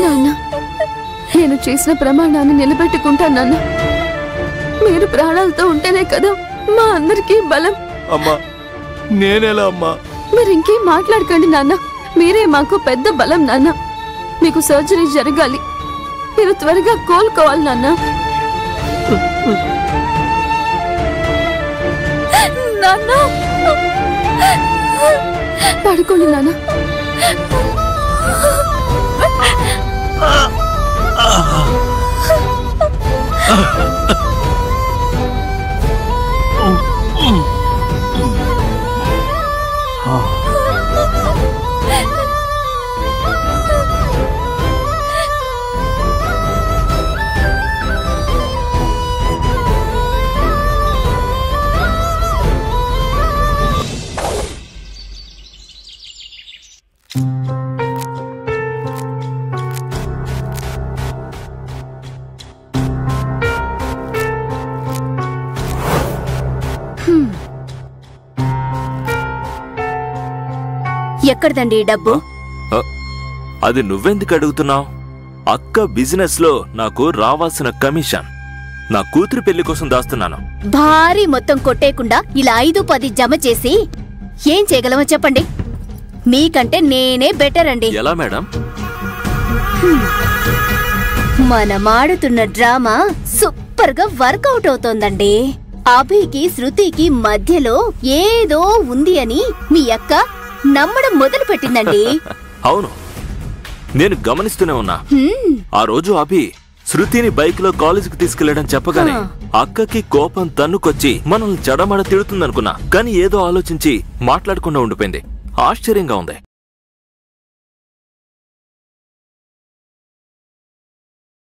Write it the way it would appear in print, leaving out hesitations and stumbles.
నాన్న, నేను చేసిన ప్రమాణాన్ని నిలబెట్టుకుంటాను నాన్న. మీరు ప్రాణాలతో ఉంటేనే కదా మా అందరికీ బలం. అమ్మా, నేనేలా అమ్మా? మీరు ఇంకేం మాట్లాడకండి నాన్న. మీరే మాకు పెద్ద బలం నాన్న. మీకు సర్జరీ జరగాలి, మీరు త్వరగా కోలుకోవాలి నాన్న. నాన్న, పడుకోండి నాన్న. ఎక్కడదండి ఈ డబ్బు? అది నువ్వెందుకు అడుగుతున్నావు? అక్క బిజినెస్ లో నాకు రావాల్సిన కమిషన్ నా కూతురు పెళ్లి కోసం దాస్తున్నాను. భారీ మొత్తం కొట్టేయకుండా ఇలా 5-10 జమ చేసి ఏం చేయగలమో చెప్పండి. మీకంటే నేనే బెటర్ అండి. ఎలా మేడం? మనమాడుతున్న డ్రామా సూపర్ గా వర్కౌట్ అవుతోందండి. అభికి శృతికి మధ్యలో ఏదో ఉంది అని మీ అక్క నమ్మడం మొదలు పెట్టిందండి. అవును, నేను గమనిస్తూనే ఉన్నా. ఆ రోజు అభి శృతిని బైక్ లో కాలేజీకి తీసుకెళ్లడం చెప్పగానే అక్కకి కోపం తన్నుకొచ్చి మనల్ని చెడమడ తిడుతుందనుకున్నా. కానీ ఏదో ఆలోచించి మాట్లాడకుండా ఉండిపోయింది. ఆశ్చర్యంగా ఉంది.